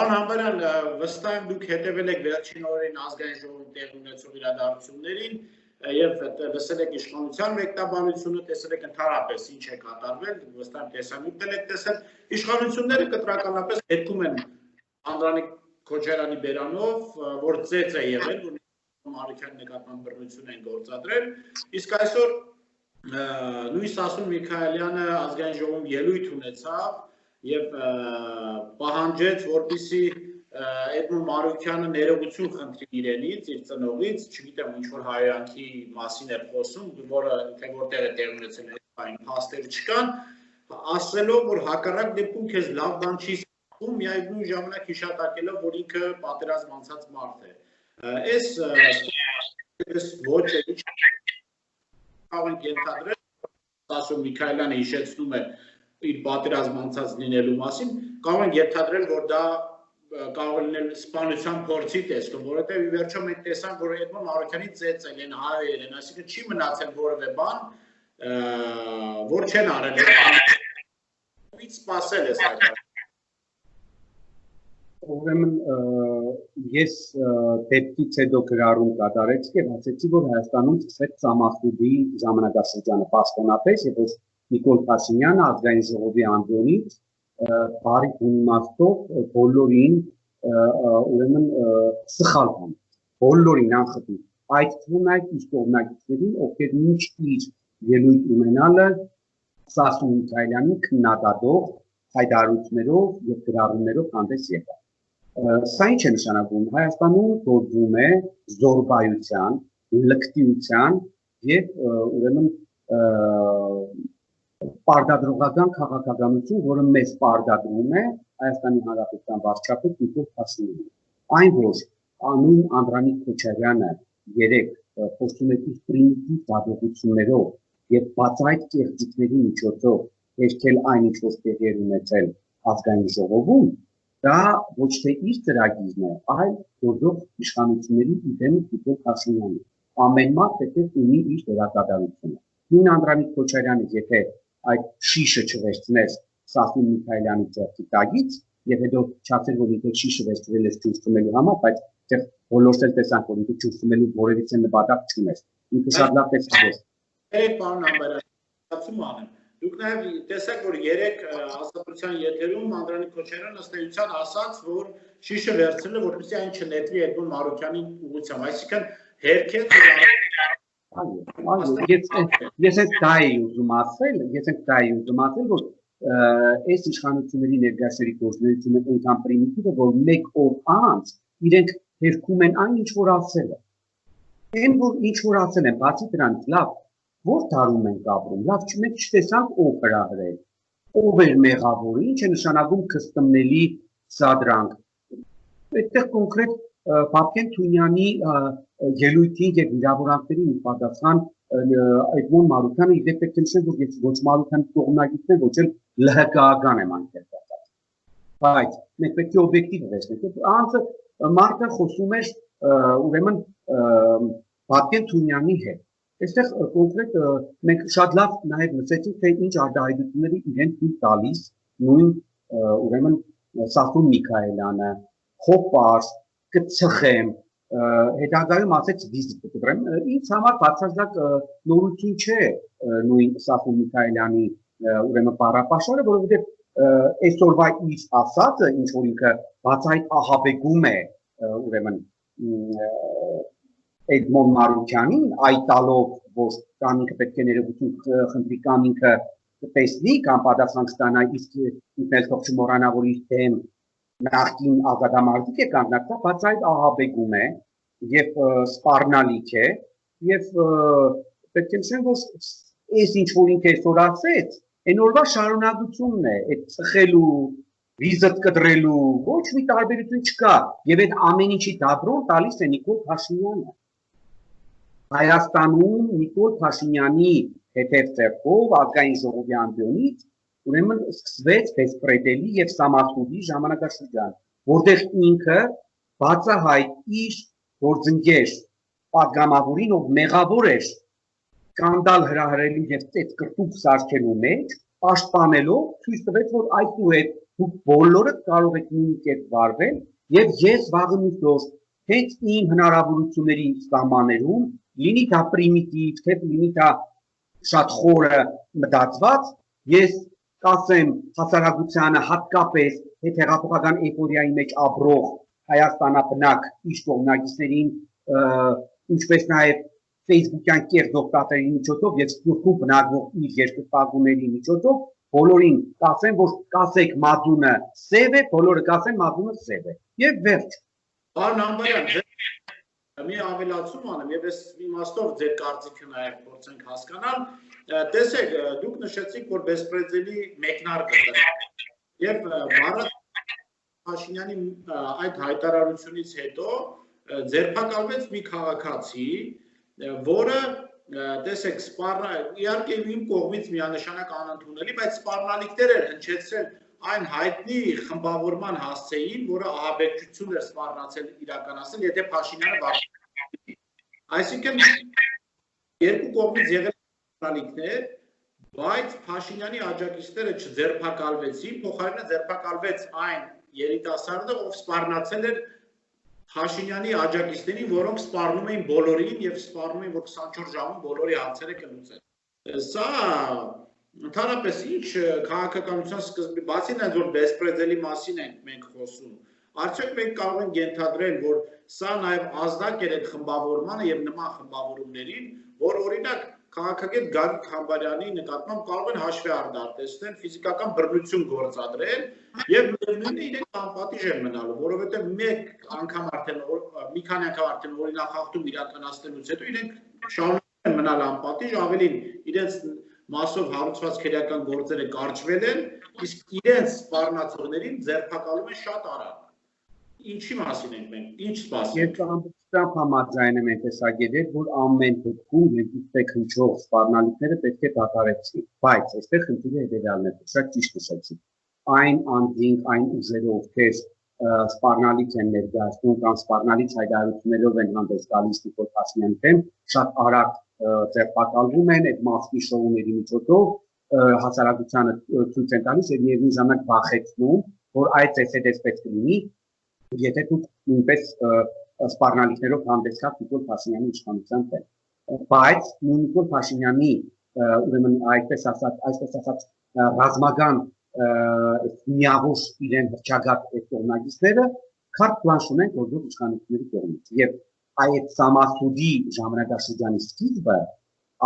Պարոն Համբարյան, վստահ եմ դուք հետևել եք վերջին օրերին ազգային ժողովի տեղի ունեցող իրադարձություններին եւ լսել եք իշխանության մեկնաբանությունը, տեսել եք ընդհանրապես ինչ է կատարվել, վստահ եմ տեսանյութ եք տեսել, իշխանությունները կտրականապես հետքում են Անդրանիկ Քոչարյանի բերանով, որ ծեծ է եղել, որ Մարուկյանի նկատմամբ բռնություն են գործադրել, իսկ այսօր նույն Սասուն Միքայելյանը ազգային ժողովում ելույթ ունեցավ եւ պահանջեց, որպեսզի Էդմոն Մարուկյանը ներողություն խնդրի իրենից, իր ծնողից, չգիտեմ ինչ որ հայրանքի մասին է խոսում, որը թե որտեղ է տեղի ունեցել այն փաստեր չկան, ասելով, որ հակառակ դեպքում քեզ լավ բան չի ստում, միայն նույն ժամանակ հիշատակելով, որ ինքը պատերազմ անցած մարդ է։ Այս ոճը կարող ենք ենթադրել, Սասուն Միքայելյանը հիշեցնում է իր պատերազմ անցած լինելու մասին, կարող ենք ենթադրել, որ դա կարող է լինել սպանության փորձի տեսքով, որովհետև ի վերջո մենք տեսանք, որ Էդմոն Մարուկյանի ծեծել են, հայել են, այսինքն չի մնացել որևէ բան, որ չեն արել, ից սպասել է սակայն։ Ուրեմն ես դեպքից հետո գրառում կատարեցի եւ ասեցի, որ Հայաստանում սկսեց Սամասուդի ժամանակաշրջանը պաշտոնապես եւ որ Նիկոլ Փաշինյանը ազգային ժողովի անդոնից բարի իմաստով բոլորին ուրեմն սխալ բան, բոլորին անխտի, այդ թվում այդ իր կողմնակիցներին, ովքեր մինչ իր ելույթ ունենալը Սասուն Միքայելյանի քննադատող հայտարարություններով եւ գրառումներով հանդես եկավ։ Սա ինչ է նշանակում, Հայաստանում գործում է զորբայության, լկտիության եւ ուրեմն պարտադրողական քաղաքականություն, որը մեզ պարտադրում է Հայաստանի Հանրապետության վարչապետ Նիկոլ Փաշինյանը։ Այն որ անուն Անդրանիկ Քոչարյանը երեք խոսում է իր պրիմիտիվ դատողություններով եւ բացահայտ կեղծիքների միջոցով հերքել այն ինչ որ տեղի է ունեցել ազգային ժողովում, դա ոչ թե իր ծրագիրն է, այլ գործող իշխանությունների իդեմ Նիկոլ Փաշինյանի։ Ամեն մարդ պետք ունի իր դերակատարությունը։ Նույն Անդրանիկ Քոչարյանը, եթե այդ շիշը չվերցներ Սասուն Միքայելյանի ձեռքի տակից եւ հետո չասեր, որ ինքը շիշը վերցրել է ջուր խմելու համար, բայց դեռ բոլորս էլ տեսանք, որ ինքը ջուր խմելու որևիցե նպատակ չուներ։ Ինքը շատ լավ տեսավ։ Պարոն Համբարյան, հարցում անեմ։ Դուք նաև տեսեք, որ երեք ազատության եթերում Անդրանիկ Քոչարյանը ըստ էության ասաց, որ շիշը վերցրել է, որպեսզի այն չնետվի Էդմոն Մարուկյանի ուղղությամբ, այսինքն հերքեց Ես դա էի ուզում ասել, որ այս իշխանությունների ներկայացրի գործունեությունը այնքան պրիմիտիվ է, որ մեկ օր անց իրենք հերքում են այն, ինչ որ ասել է։ Այն, որ ինչ որ ասել են, բացի դրանից, լավ, որ դարում ենք ապրում, լավ, մենք չտեսանք ով հրահրել, ով էր մեղավորը, ինչ է նշանակում քստմնելի սադրանք։ Այդտեղ կոնկրետ Բաբկեն Թունյանի ելույթին եւ վիրավորանքներին պատասխան Էդմոն Մարուկյանը իդեպ պետք է նշել, որ ես ոչ Մարուկյանի կողմնակիցն եմ, ոչ էլ ԼՀԿ-ական եմ անկերպված։ Բայց մենք պետք է օբյեկտիվ վերցնենք։ Անձը մարդը խոսում էր ուրեմն Բաբկեն Թունյանի հետ։ Այստեղ կոնկրետ մենք շատ լավ նաև լսեցինք, թե ինչ արտահայտությունների իրեն թույլ տալիս նույն ուրեմն Սասուն Միքայելյանը, Խոպար, կծխեմ, հետագայում ասեց վիզիտ կտրեմ, ինձ համար բացարձակ նորություն չէ նույն Սասուն Միքայելյանի ուրեմն բառապաշարը, որովհետև այսօրվա իր ասածը, ինչ որ ինքը բացահայտ ահաբեկում է ուրեմն Էդմոն Մարուկյանին, այտալով, որ կամ ինքը պետք է ներողություն խնդրի, կամ ինքը տեսնի, կամ պատասխան կստանա, իսկ ինքն էլ թող չմոռանա, որ իր դեմ նախկին ազատամարտիկ է կանգնած, դա բացահայտ ահաբեկում է եւ սպառնալիք է եւ պետք է նշեմ, որ այս ինչ որ ինքը այսօր ասեց, այն օրվա շարունակությունն է, այդ ծխելու, վիզիտ կտրելու, ոչ մի տարբերություն չկա եւ այդ ամեն ինչի դաբրոն տալիս է Նիկոլ Փաշինյանը։ Հայաստանում Նիկոլ Փաշինյանի հետև ձեռքով ազգային ժողովի անդոնից ուրեմն սկսվեց Բեսպրեդելի եւ Սամասուդի ժամանակաշրջան, որտեղ ինքը բացահայտ իր գործընկեր պատգամավորին, ով մեղավոր էր սկանդալ հրահրելու եւ ծեծ կրտուկ սարքելու մեջ, պաշտպանելով ցույց տվեց, որ այսուհետ դուք բոլորը կարող եք նույն կերպ վարվել եւ ես վաղը միշտ հենց իմ հնարավորությունների սահմաններում լինի դա պրիմիտիվ, թե լինի դա շատ խորը մտածված, ես կասեմ հասարակությանը հատկապես հետհեղափոխական էйֆորիայի մեջ ապրող Հայաստանաբնակ իր կողմնակիցներին, ինչպես նաև Facebook-յան կեղծ օգտատերերի միջոցով եւ YouTube բնակվող իր երկրպագուների միջոցով բոլորին կասեմ, որ կասեք մատունը սև է, բոլորը կասեն մատունը սև է եւ վերջ։ Պարոն Ամբարյան, մի ավելացում անեմ եւ ես իմաստով ձեր կարծիքը նաեւ փորձենք հասկանալ, տեսեք, դուք նշեցիք, որ բեսպրեդելի մեկնարկը եւ Մարատ Փաշինյանի այդ հայտարարությունից հետո ձերբակալվեց մի քաղաքացի, որը տեսեք, իհարկե իմ կողմից միանշանակ անընդունելի, բայց սպառնալիքներ էր հնչեցրել այն հայտնի խմբավորման հասցեին, որը ահաբեկչություն էր սպառնացել իրականացնել, եթե Փաշինյանը վարչապետ։ Այսինքն երկու կողմից եղել սպառնալիքներ, բայց Փաշինյանի աջակիցները չձերբակալվեցին, փոխարենը ձերբակալվեց այն երիտասարդը, ով սպառնացել էր Փաշինյանի աջակիցներին, որոնք սպառնում էին բոլորին եւ սպառնում էին, որ 24 ժամում բոլորի հարցերը կլուծեն։ Սա ընդհանրապես ինչ քաղաքականության սկզբի, բացի նրանից, որ բեսպրեդելի մասին ենք մենք խոսում, արդյոք մենք կարող ենք ենթադրել, որ սա նաև ազդակ էր այդ խմբավորմանը եւ նման խմբավորումներին, որ օրինակ քաղաքագետ Գագիկ Խամբարյանի նկատմամբ կարող են հաշվի առ տեսնել, ֆիզիկական բռնություն գործադրել եւ նույնը իրենք անպատիժ են մնալու, որովհետեւ մեկ անգամ արդեն մի քանի անգամ արդեն օրինախախտում իրականացնելուց հետո իրենք շարունակում են մնալ անպատիժ, ավելին իրենց մասով հարուցված քրեական գործերը կարճվել են, իսկ իրենց սպառնացողներին ձերբակալում են շատ արագ։ Ինչի մասին ենք մենք, ինչ սպասենք։ Ես ամբողջությամբ համաձայն եմ այն տեսակետով, որ ամեն դեպքում երկու հնչող սպառնալիքները պետք է դադարեցվի, բայց այստեղ խնդիրը հետեւյալն է, շատ ճիշտ ասացիք։ Այն անդինք, այն ուժերը, ովքեր սպառնալիք են ներկայացնում կամ սպառնալիք հայտարարություններով են հանդես գալիս Նիկոլ Փաշինյանի դեմ, շատ արագ ձերբակալվում են այդ մասի շոուների միջոցով հասարակությանը ցույց են տալիս եւ միևնույն ժամանակ վախեցնում, որ այդ տեսեդես պետք է լինի, եթե դուք նույնպես սպառնալիքներով հանդես գաք Նիկոլ Փաշինյանի իշխանության դեմ։ Բայց Նիկոլ Փաշինյանի ուրեմն այսպես ասած ռազմական միավոր իրեն հրճագած այդ կողմնակիցները քարտ պլանշ ունեն գործող իշխանությունների կողմից եւ այդ Սամասուդի ժամանակաշրջանի սկիզբը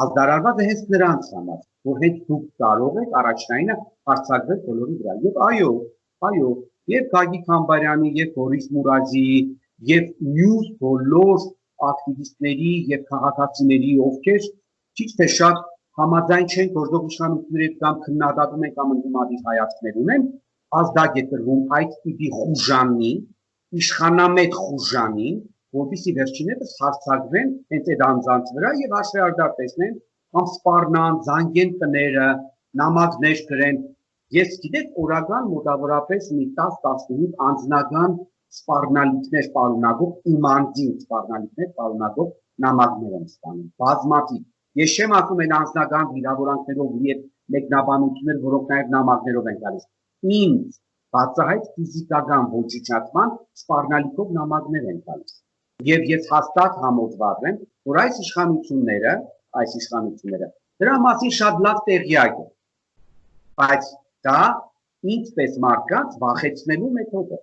ազդարարված է հենց նրանց համար, որ հենց դուք կարող եք առաջնայինը հարցակվել բոլորի վրա։ Եվ այո, եւ Գագիկ Խամբարյանի, եւ Բորիս Մուրադի, եւ մյուս բոլոր ակտիվիստների եւ քաղաքացիների, ովքեր քիչ թե շատ համաձայն չեն գործող իշխանությունների հետ կամ քննադատում են կամ ընդդիմադիր հայացքներ ունեն, ազդակ է տրվում այդ տիպի խուժանի, իշխանամետ խուժանի, որպեսզի վերջիններս հարցակվեն հենց այդ անձանց վրա եւ հաշվի առ տեսնեն, կամ սպառնան, զանգեն տները, նամակներ գրեն։ Ես գիտեք, օրական մոտավորապես մի 10-15 անձնական սպառնալիքներ պարունակող, իմանդին սպառնալիքներ պարունակող նամակներ եմ ստանում, բազմաթիվ։ Ես չեմ ասում այն անձնական վիրավորանքներով լի այդ մեկնաբանություններ, որոնք նաև նամակներով են գալիս։ Ինձ բացահայտ ֆիզիկական ոչնչացման սպառնալիքով նամակներ են գալիս։ Եվ ես հաստատ համոզված եմ, որ այս իշխանությունները դրա մասին շատ լավ տեղյակ են։ Բայց դա ինձպես մարդկանց վախեցնելու մեթոդ է։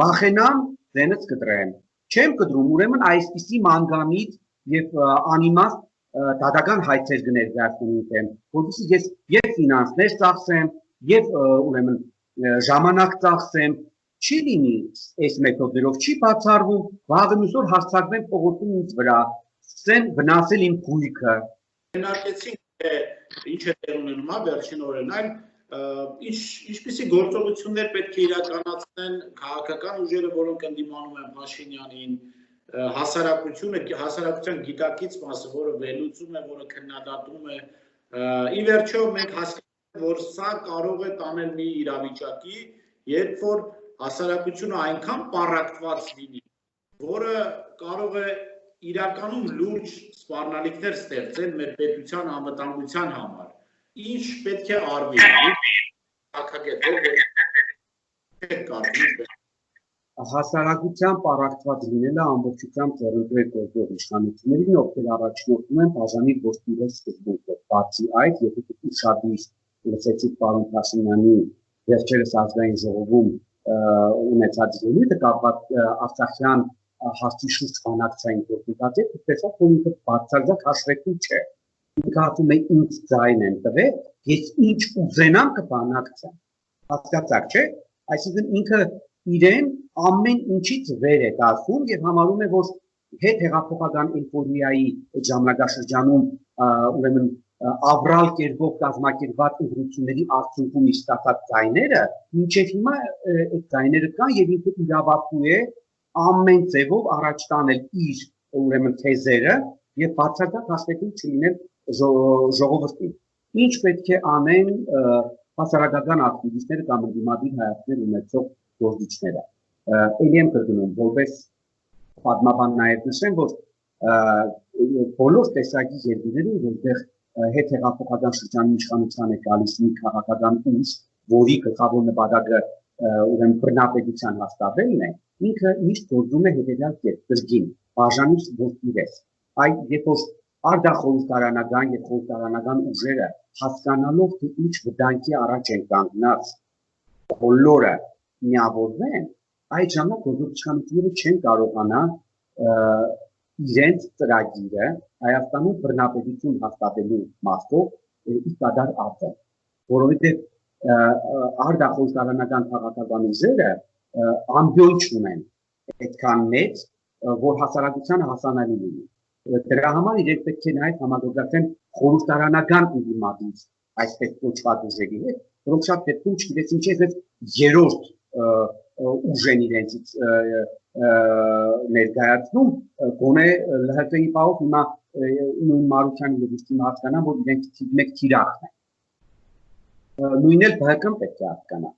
Վախենամ, ձենս կտրեմ։ Չեմ կտրում, ուրեմն այսպիսի մանգամիտ եւ անիմաստ դատական հայցեր կներկայացնեմ ինքեմ, որովհետեւ ես եւ ֆինանսներ ծախսեմ, եւ ուրեմն ժամանակ ծախսեմ, չի լինի այս մեթոդներով, չի բացառվում, վաղը մյուս օր հարձակվեն փողոցում ինձ վրա, սկսեն վնասել իմ գույքը։ Քննարկեցինք, թե ինչ է տեղ ունենում վերջին օրերին, այլ ինչպիսի գործողություններ պետք է իրականացնեն քաղաքական ուժերը, որոնք ընդդիմանում են Փաշինյանին, հասարակության գիտակից մասը, որը վերլուծում է, որը քննադատում է, ի վերջո մենք հասկանում ենք, որ սա կարող է տանել մի իրավիճակի, երբ որ հասարակությունը այնքան պառակտված լինի, որը կարող է իրականում լուրջ սպառնալիքներ ստեղծել մեր պետության անվտանգության համար։ Ինչ պետք է արվի, քաղաքագետ, եք կարծում Հասարակությամբ առարկված լինելը ամբողջությամբ ձեռնտու գործող իշխանություններին, ովքեր առաջնորդում են բաժանի գործիքի սկզբունքը։ Բացի այդ, եթե ուշադիր լսեցիք պարոն Փաշինյանի վերջերս ազգային ժողովում ունեցած ելույթը կապված Արցախյան հարցի շուրջ բանակցային գործընթացի, տեսա, որ ինքը բացարձակ հաշվետու չէ։ Ինքը ասում է ինձ ձայն են տվել, ես ինչ ուզենամ կբանակցեմ։ Հասկացաք, չէ՞։ Այսինքն ինքը իրեն ամեն ինչից վեր է դասում եւ համարում է, որ հետ հեղափոխական էйֆորիայի ժամանակաշրջանում ուրեմն ավրալ կերպով կազմակերպված ընտրությունների արդյունքում ստացած ձայները, մինչև հիմա այդ ձայները կան եւ ինքը իրավապու է ամեն ձևով առաջ տանել իր ուրեմն թեզերը եւ բացարձակ հաշվետու չլինել ժողովրդին։ Ինչ պետք է անեն հասարակական ակտիվիստները կամ ընդդիմադիր հայացքներ ունեցող գործիչները։ Ելի եմ կրկնում, որպես պատմաբան նաև նշեմ, որ բոլոր տեսակի երկրներում, որտեղ հետ հեղափոխական շրջանի իշխանության է գալիս մի քաղաքական ուժ, որի գլխավոր նպատակը ուրեմն բռնապետության հաստատելն է, ինքը միշտ գործում է հետևյալ կերպ, կրկին, բաժանիչ գործիրես։ Այդ երբ որ արտախորհրդարանական եւ խորհրդարանական ուժերը հասկանալով թե ինչ վտանգի առաջ են կանգնած բոլորը միավորվեն, այդ ժամանակ գործիչները չեն կարողանա իրենց ծրագիրը Հայաստանում բռնապետություն հաստատելու մարտով իստադար ածել, որովհետև արտախորհրդարանական քաղաքական ուժերը ամբիոն չունեն այդքան մեծ, որ հասարակությանը հասանելի լինի։ Դրա համար իրենք պետք է նաև համագործակցեն խորհրդարանական ընդդիմադիր այսպես կոչված ուժերի հետ, որոնք շատ դեպքում չգիտես ինչ է երրորդ ուժ են իրենցից ներկայացնում, գոնե ԼՀԿ-ի պահով հիմա նույն Մարությանի լեգիտիմ հասկանան, որ իրենք մեկ թիրախն են։ Նույնն էլ ԲՀԿ-ն պետք է հասկանա։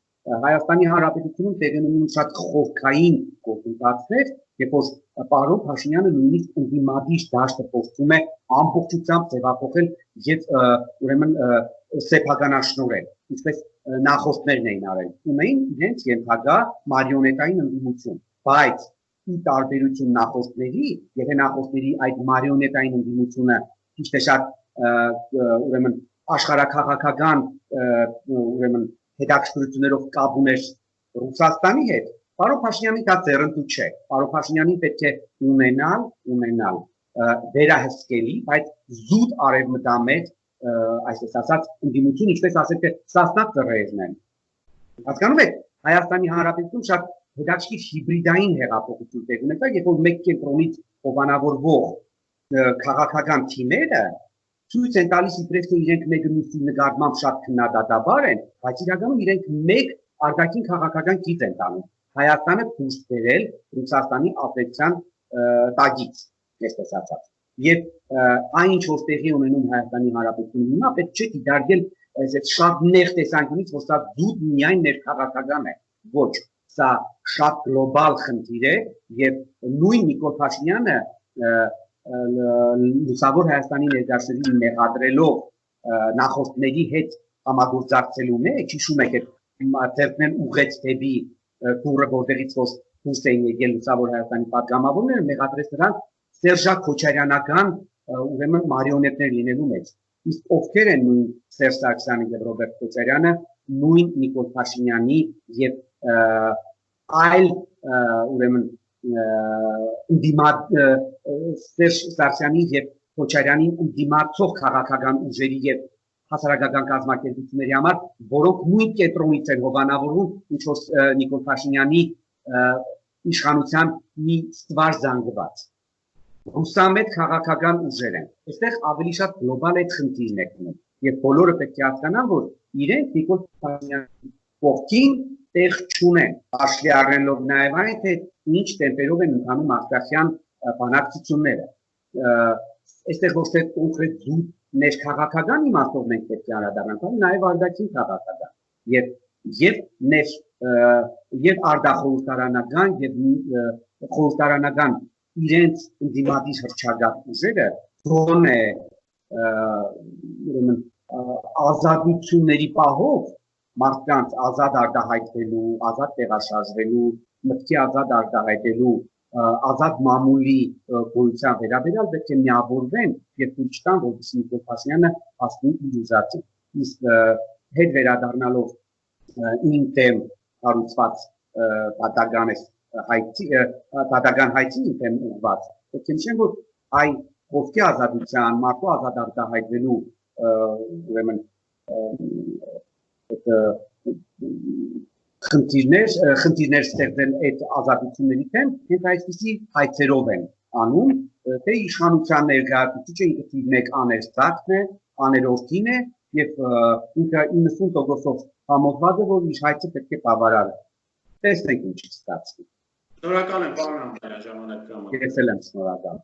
Հայաստանի Հանրապետությունում տեղի ունենում շատ խորքային գործընթացներ, երբ որ պարոն Փաշինյանը նույնիսկ ընդդիմադիր դաշտը փորձում է ամբողջությամբ ձևափոխել եւ ուրեմն սեփականաշնորհել, ինչպես նախորդներն էին արել, ունեին իրենց ենթակա մարիոնետային ընդդիմություն, բայց ի տարբերություն նախորդների, եթե նախորդների այդ մարիոնետային ընդդիմությունը ճիշտ է շատ ուրեմն աշխարհաքաղաքական ուրեմն հետաքրքրություններով կապ ուներ Ռուսաստանի հետ, պարոն Փաշինյանի դա ձեռնտու չէ, պարոն Փաշինյանին պետք է ունենալ վերահսկելի, բայց զուտ արևմտամետ այսպես ասած ընդդիմություն, ինչպես ասեք, սասնակ ծռերն են։ Հասկանում եք, Հայաստանի Հանրապետությունում շատ հետաքրքիր հիբրիդային հեղափոխություն տեղ ունեցավ, երբ որ մեկ կենտրոնից հովանավորվող քաղաքական թիմերը ցույց են տալիս իբրև թե իրենք մեկը մյուսի նկատմամբ շատ քննադատաբար են, բայց իրականում իրենք մեկ արտաքին քաղաքական գիծ են տանում։ Հայաստանը դուրս բերել Ռուսաստանի ապետության տագից, այսպես ասած։ Եվ այն ինչ որ տեղի ունենում Հայաստանի Հանրապետությունում հիմա պետք չէ դիտարկել այս շատ նեղ տեսանկյունից, որ սա զուտ միայն ներքաղաքական է։ Ոչ, սա շատ գլոբալ խնդիր է եւ նույն Նիկոլ Փաշինյանը լուսավոր Հայաստանի ներկայացուցիչին մեղադրելով նախորդների հետ համագործակցելու մեջ, հիշում եք, այդ ձեռքն ուղեց դեպի դուրը, որտեղից որ դուրս էին եկել լուսավոր Հայաստանի պատգամավորները, մեղադրեց նրան Սերժակ Քոչարյանական ուրեմն մարիոնետներ լինելու մեջ։ Իսկ ովքեր են նույն Սերժ Սարգսյանը եւ Ռոբերտ Քոչարյանը, նույն Նիկոլ Փաշինյանի եւ այլ ուրեմն ընդդիմադ Սերժ Սարգսյանի եւ Քոչարյանի ընդդիմացող քաղաքական ուժերի եւ հասարակական կազմակերպությունների համար, որոնք նույն կենտրոնից են հովանավորվում, ինչ որ Նիկոլ Փաշինյանի իշխանության մի ստվար զանգված։ Ռուսամետ քաղաքական ուժեր են։ Այստեղ ավելի շատ գլոբալ այդ խնդիրն է գնում։ Եվ բոլորը պետք է հասկանան, որ իրենք Նիկոլ Փաշինյանի կողքին տեղ չունեն, հաշվի առնելով նաև այն, թե ինչ տեմպերով են ընթանում Արցախյան բանակցությունները։ Այստեղ ոչ թե կոնկրետ զուտ ներքաղաքական իմաստով մենք պետք է անդրադառնանք, այլ նաև արտաքին քաղաքական եւ արտախորհրդարանական եւ խորհրդարանական իրենց ընդդիմադիր հռչակած ուժերը ուրեմն ազատությունների պահով մարդկանց ազատ արտահայտվելու, ազատ տեղաշարժվելու, մտքի ազատ արտահայտելու, ազատ մամուլի գոյության վերաբերյալ պետք է միավորվեն եւ ցույց տան, որպեսզի Նիկոլ Փաշինյանը հասնի իր ուզածին։ Իսկ հետ վերադառնալով իմ դեմ հարուցված պատական հայցի իմ դեմ ուղղված, պետք է նշեմ, որ այ ովքի ազատության, մարդու ազատ արտահայտվելու ուրեմն խնդիրներ ստեղծել այդ ազատությունների դեմ, հենց այսպիսի հայցերով են անում, թե իշխանության ներկայացուցիչը ինքը մեկ աներսակն է, աներորդին է եւ ինքը 90%-ով համոզված է, որ իր հայցը պետք է բավարարի։ Տեսնենք ինչի ստացվի։ Շնորհակալ եմ, պարոն Համբարյան, ժամանակ կամակ։ Ես էլ եմ շնորհակալ։